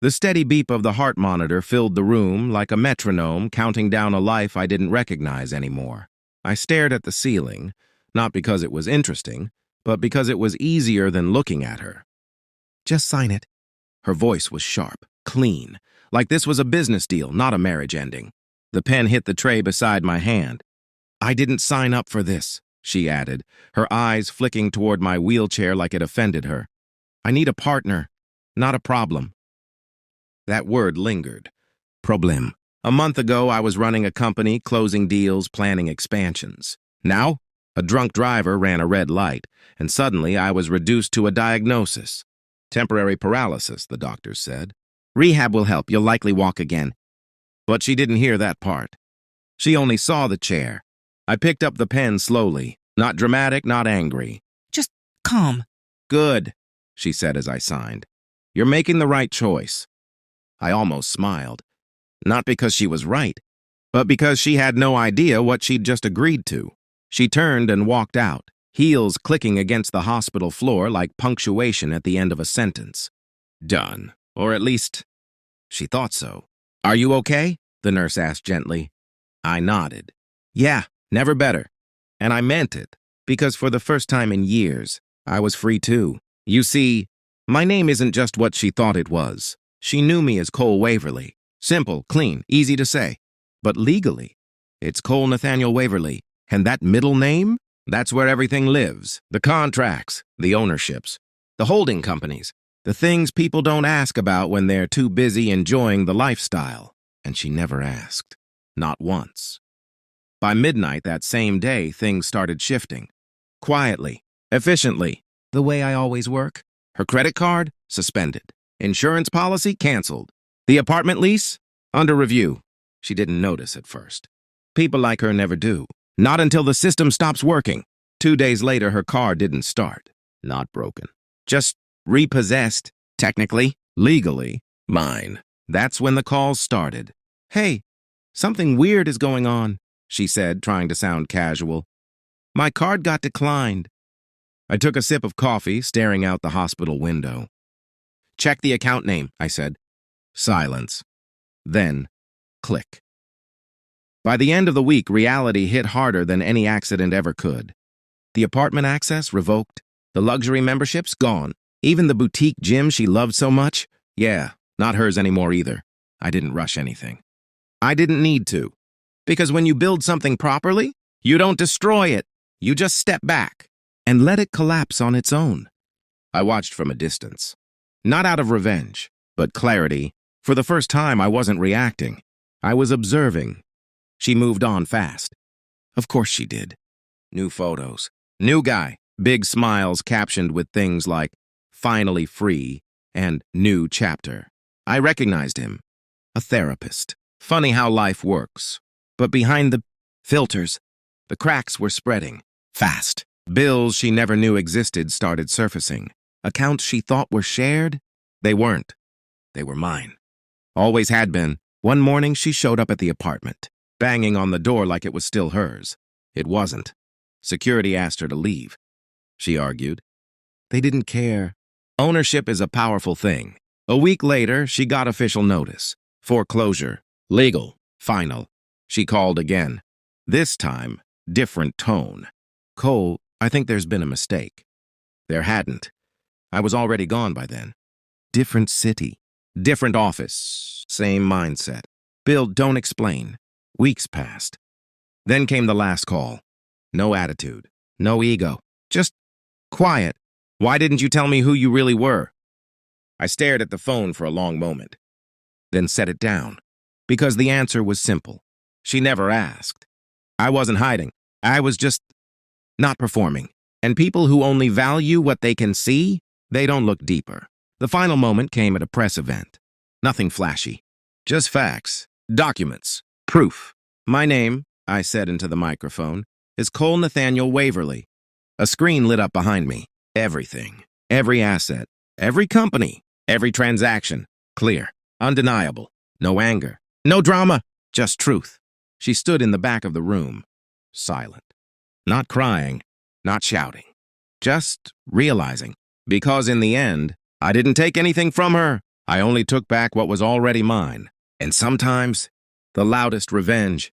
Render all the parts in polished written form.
The steady beep of the heart monitor filled the room like a metronome counting down a life I didn't recognize anymore. I stared at the ceiling, not because it was interesting, but because it was easier than looking at her. "Just sign it." Her voice was sharp, clean, like this was a business deal, not a marriage ending. The pen hit the tray beside my hand. "I didn't sign up for this," she added, her eyes flicking toward my wheelchair like it offended her. "I need a partner, not a problem." That word lingered. Problem. A month ago, I was running a company, closing deals, planning expansions. Now, a drunk driver ran a red light, and suddenly I was reduced to a diagnosis. Temporary paralysis, the doctors said. "Rehab will help. You'll likely walk again." But she didn't hear that part. She only saw the chair. I picked up the pen slowly, not dramatic, not angry. Just calm. "Good," she said as I signed. "You're making the right choice." I almost smiled. Not because she was right, but because she had no idea what she'd just agreed to. She turned and walked out, heels clicking against the hospital floor like punctuation at the end of a sentence. Done. Or at least, she thought so. "Are you okay?" the nurse asked gently. I nodded. "Yeah, never better." And I meant it, because for the first time in years, I was free too. You see, my name isn't just what she thought it was. She knew me as Cole Waverly. Simple, clean, easy to say. But legally, it's Cole Nathaniel Waverly. And that middle name? That's where everything lives. The contracts, the ownerships, the holding companies, the things people don't ask about when they're too busy enjoying the lifestyle. And she never asked. Not once. By midnight that same day, things started shifting. Quietly, efficiently, the way I always work. Her credit card? Suspended. Insurance policy? Canceled. The apartment lease? Under review. She didn't notice at first. People like her never do. Not until the system stops working. 2 days later, her car didn't start. Not broken. Just repossessed. Technically, legally, mine. That's when the calls started. "Hey, something weird is going on," she said, trying to sound casual. "My card got declined." I took a sip of coffee, staring out the hospital window. "Check the account name," I said. Silence. Then, click. By the end of the week, reality hit harder than any accident ever could. The apartment access revoked. The luxury memberships gone. Even the boutique gym she loved so much, yeah, not hers anymore either. I didn't rush anything. I didn't need to. Because when you build something properly, you don't destroy it. You just step back and let it collapse on its own. I watched from a distance. Not out of revenge, but clarity. For the first time, I wasn't reacting. I was observing. She moved on fast. Of course she did. New photos. New guy. Big smiles captioned with things like, "Finally free," and "New chapter." I recognized him. A therapist. Funny how life works. But behind the filters, the cracks were spreading. Fast. Bills she never knew existed started surfacing. Accounts she thought were shared? They weren't. They were mine. Always had been. One morning she showed up at the apartment, banging on the door like it was still hers. It wasn't. Security asked her to leave. She argued. They didn't care. Ownership is a powerful thing. A week later, she got official notice. Foreclosure. Legal. Final. She called again. This time, different tone. "Cole, I think there's been a mistake." There hadn't. I was already gone by then. Different city. Different office. Same mindset. "Bill, don't explain." Weeks passed. Then came the last call. No attitude. No ego. Just quiet. "Why didn't you tell me who you really were?" I stared at the phone for a long moment, then set it down, because the answer was simple. She never asked. I wasn't hiding. I was just not performing. And people who only value what they can see, they don't look deeper. The final moment came at a press event. Nothing flashy. Just facts. Documents. Proof. "My name," I said into the microphone, "is Cole Nathaniel Waverly." A screen lit up behind me. Everything. Every asset. Every company. Every transaction. Clear. Undeniable. No anger. No drama. Just truth. She stood in the back of the room. Silent. Not crying. Not shouting. Just realizing. Because in the end, I didn't take anything from her. I only took back what was already mine. And sometimes, the loudest revenge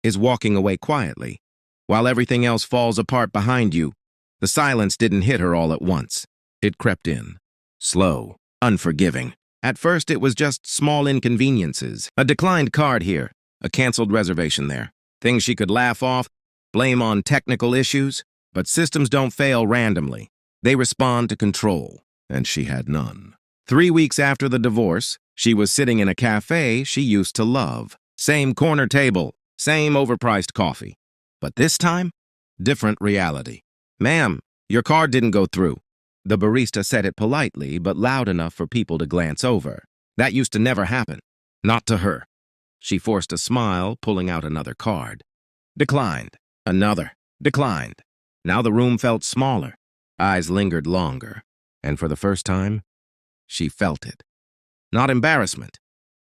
is walking away quietly. While everything else falls apart behind you, the silence didn't hit her all at once. It crept in. Slow, unforgiving. At first, it was just small inconveniences. A declined card here, a canceled reservation there. Things she could laugh off, blame on technical issues. But systems don't fail randomly. They respond to control, and she had none. 3 weeks after the divorce, she was sitting in a cafe she used to love. Same corner table, same overpriced coffee. But this time, different reality. "Ma'am, your card didn't go through." The barista said it politely, but loud enough for people to glance over. That used to never happen. Not to her. She forced a smile, pulling out another card. Declined. Another. Declined. Now the room felt smaller. Eyes lingered longer. And for the first time, she felt it. Not embarrassment.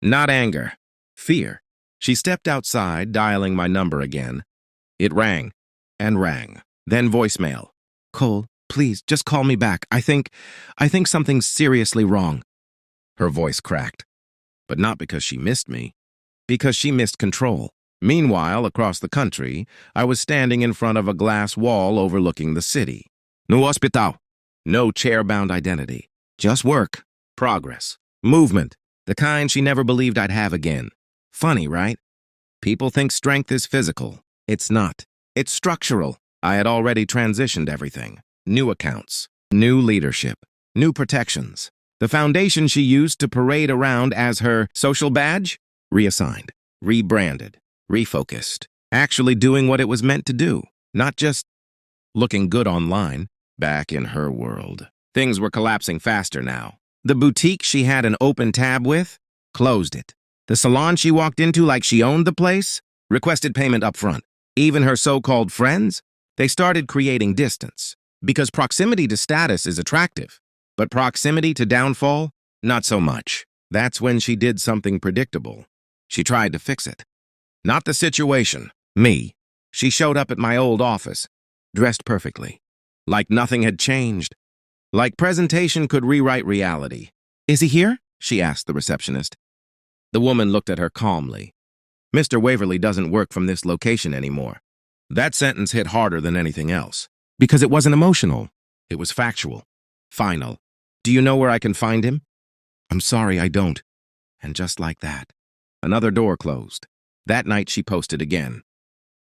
Not anger. Fear. She stepped outside, dialing my number again. It rang. And rang. Then voicemail. "Cole, please, just call me back. I think something's seriously wrong." Her voice cracked. But not because she missed me. Because she missed control. Meanwhile, across the country, I was standing in front of a glass wall overlooking the city. No hospital. No chair-bound identity. Just work. Progress. Movement. The kind she never believed I'd have again. Funny, right? People think strength is physical. It's not. It's structural. I had already transitioned everything. New accounts. New leadership. New protections. The foundation she used to parade around as her social badge? Reassigned. Rebranded. Refocused. Actually doing what it was meant to do. Not just looking good online. Back in her world. Things were collapsing faster now. The boutique she had an open tab with closed it. The salon she walked into like she owned the place requested payment up front. Even her so-called friends, they started creating distance. Because proximity to status is attractive. But proximity to downfall, not so much. That's when she did something predictable. She tried to fix it. Not the situation. Me. She showed up at my old office, dressed perfectly. Like nothing had changed. Like presentation could rewrite reality. "Is he here?" she asked the receptionist. The woman looked at her calmly. "Mr. Waverly doesn't work from this location anymore." That sentence hit harder than anything else. Because it wasn't emotional. It was factual. Final. "Do you know where I can find him?" "I'm sorry, I don't." And just like that, another door closed. That night she posted again.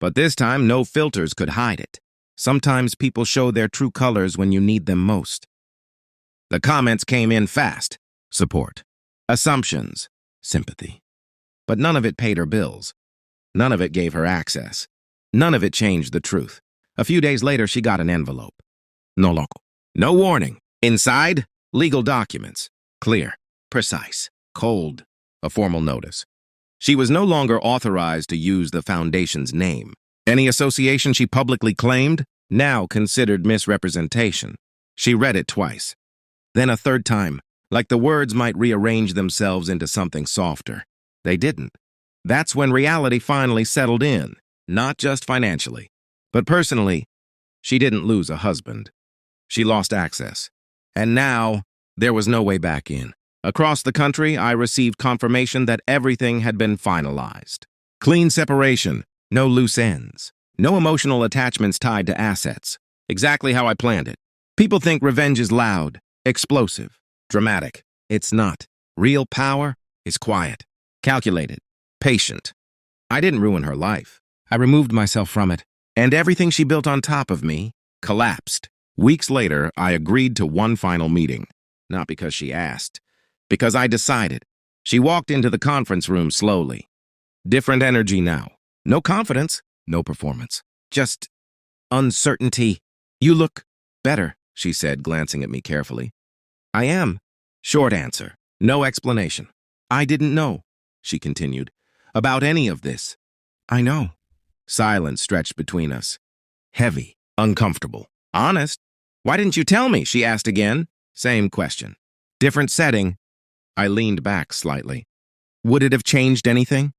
But this time, no filters could hide it. Sometimes people show their true colors when you need them most. The comments came in fast. Support. Assumptions. Sympathy. But none of it paid her bills. None of it gave her access. None of it changed the truth. A few days later, she got an envelope. No loco. No warning. Inside, legal documents. Clear. Precise. Cold. A formal notice. She was no longer authorized to use the foundation's name. Any association she publicly claimed, now considered misrepresentation. She read it twice. Then a third time, like the words might rearrange themselves into something softer. They didn't. That's when reality finally settled in, not just financially. But personally, she didn't lose a husband. She lost access. And now, there was no way back in. Across the country, I received confirmation that everything had been finalized. Clean separation, no loose ends, no emotional attachments tied to assets. Exactly how I planned it. People think revenge is loud, explosive, dramatic. It's not. Real power is quiet, calculated, patient. I didn't ruin her life. I removed myself from it, and everything she built on top of me collapsed. Weeks later, I agreed to one final meeting. Not because she asked, because I decided. She walked into the conference room slowly. Different energy now. No confidence, no performance. Just uncertainty. "You look better," she said, glancing at me carefully. "I am." Short answer. No explanation. "I didn't know," she continued, "about any of this." "I know." Silence stretched between us. Heavy, uncomfortable. "Honest? Why didn't you tell me?" she asked again. Same question. Different setting. I leaned back slightly. "Would it have changed anything?"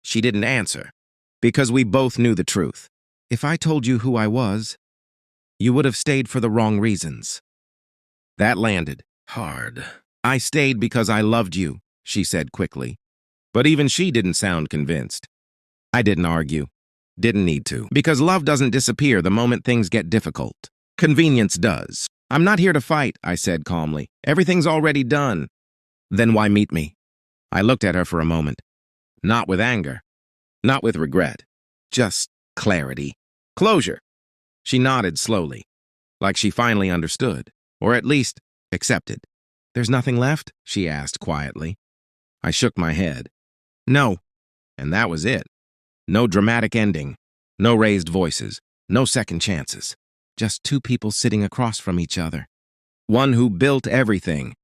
She didn't answer, because we both knew the truth. "If I told you who I was, you would have stayed for the wrong reasons." That landed hard. I stayed because I loved you, she said quickly. But even she didn't sound convinced. I didn't argue. Didn't need to. Because love doesn't disappear the moment things get difficult. Convenience does. I'm not here to fight, I said calmly. Everything's already done. Then why meet me? I looked at her for a moment. Not with anger. Not with regret. Just clarity. Closure. She nodded slowly, like she finally understood, or at least accepted. There's nothing left? She asked quietly. I shook my head. No. And that was it. No dramatic ending. No raised voices. No second chances. Just two people sitting across from each other. One who built everything,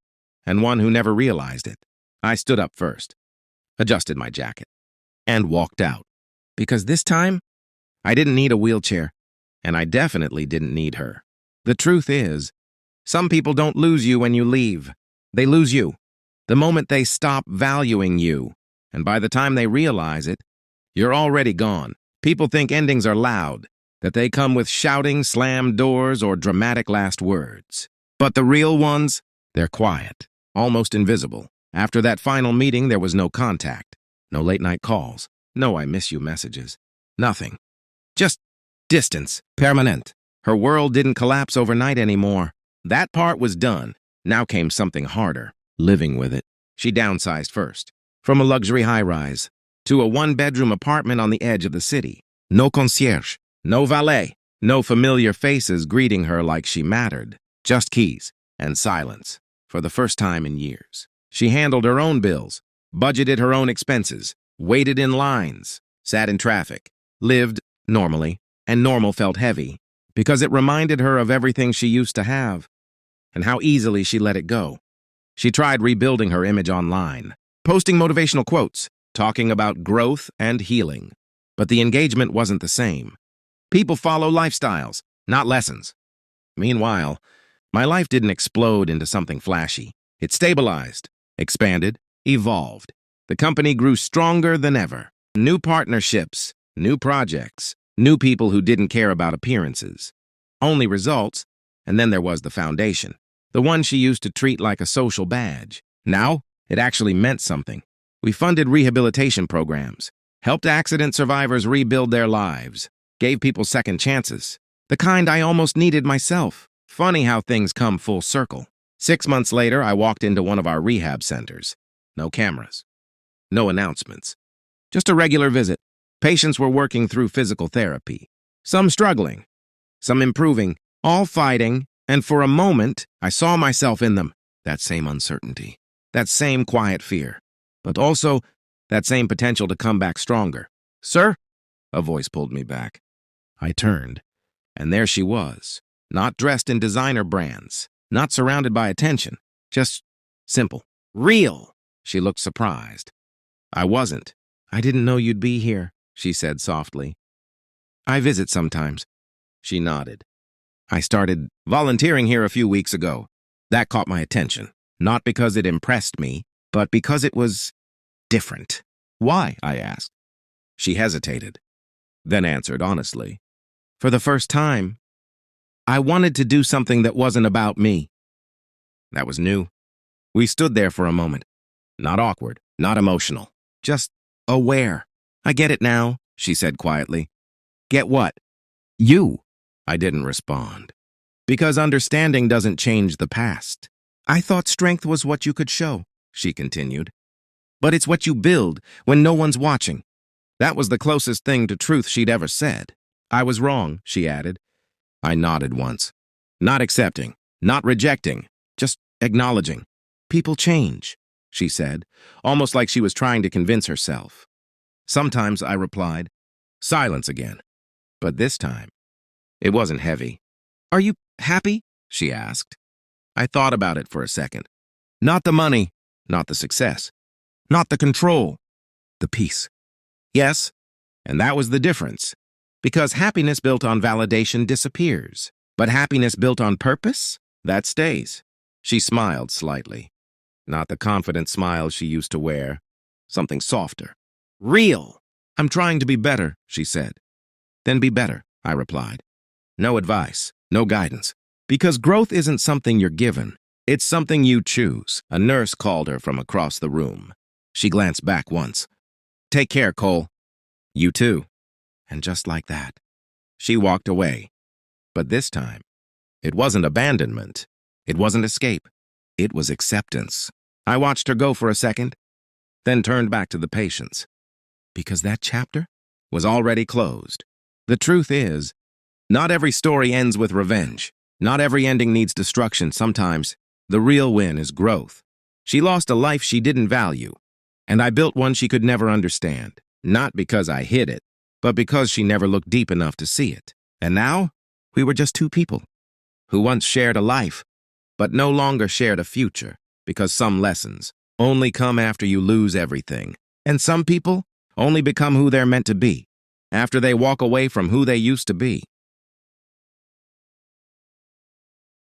and one who never realized it. I stood up first, adjusted my jacket, and walked out. Because this time, I didn't need a wheelchair, and I definitely didn't need her. The truth is, some people don't lose you when you leave. They lose you the moment they stop valuing you, and by the time they realize it, you're already gone. People think endings are loud, that they come with shouting, slammed doors, or dramatic last words. But the real ones, they're quiet, almost invisible. After that final meeting, there was no contact, no late-night calls, no I miss you messages, nothing. Just distance, permanent. Her world didn't collapse overnight anymore. That part was done. Now came something harder, living with it. She downsized first, from a luxury high-rise to a one-bedroom apartment on the edge of the city. No concierge, no valet, no familiar faces greeting her like she mattered. Just keys and silence for the first time in years. She handled her own bills, budgeted her own expenses, waited in lines, sat in traffic, lived normally, and normal felt heavy because it reminded her of everything she used to have and how easily she let it go. She tried rebuilding her image online, posting motivational quotes, talking about growth and healing. But the engagement wasn't the same. People follow lifestyles, not lessons. Meanwhile, my life didn't explode into something flashy. It stabilized, expanded, evolved. The company grew stronger than ever. New partnerships, new projects, new people who didn't care about appearances. Only results, and then there was the foundation. The one she used to treat like a social badge. Now, it actually meant something. We funded rehabilitation programs, helped accident survivors rebuild their lives, gave people second chances. The kind I almost needed myself. Funny how things come full circle. 6 months later, I walked into one of our rehab centers. No cameras. No announcements. Just a regular visit. Patients were working through physical therapy. Some struggling. Some improving. All fighting. And for a moment, I saw myself in them. That same uncertainty. That same quiet fear. But also, that same potential to come back stronger. Sir? A voice pulled me back. I turned. And there she was. Not dressed in designer brands. Not surrounded by attention. Just simple. Real. She looked surprised. I wasn't. I didn't know you'd be here, she said softly. I visit sometimes. She nodded. I started volunteering here a few weeks ago. That caught my attention. Not because it impressed me, but because it was different. Why? I asked. She hesitated, then answered honestly. For the first time, I wanted to do something that wasn't about me. That was new. We stood there for a moment. Not awkward, not emotional, just aware. I get it now, she said quietly. Get what? You. I didn't respond. Because understanding doesn't change the past. I thought strength was what you could show, she continued. But it's what you build when no one's watching. That was the closest thing to truth she'd ever said. I was wrong, she added. I nodded once. Not accepting, not rejecting, just acknowledging. People change, she said, almost like she was trying to convince herself. Sometimes, I replied. Silence again. But this time, it wasn't heavy. Are you happy? She asked. I thought about it for a second. Not the money, not the success, not the control, the peace. Yes, and that was the difference. Because happiness built on validation disappears. But happiness built on purpose, that stays. She smiled slightly. Not the confident smile she used to wear. Something softer. Real. I'm trying to be better, she said. Then be better, I replied. No advice, no guidance. Because growth isn't something you're given. It's something you choose. A nurse called her from across the room. She glanced back once. Take care, Cole. You too. And just like that, she walked away. But this time, it wasn't abandonment. It wasn't escape. It was acceptance. I watched her go for a second, then turned back to the patients. Because that chapter was already closed. The truth is, not every story ends with revenge. Not every ending needs destruction. Sometimes, the real win is growth. She lost a life she didn't value, and I built one she could never understand. Not because I hid it, but because she never looked deep enough to see it. And now, we were just two people who once shared a life, but no longer shared a future, because some lessons only come after you lose everything. And some people only become who they're meant to be, after they walk away from who they used to be.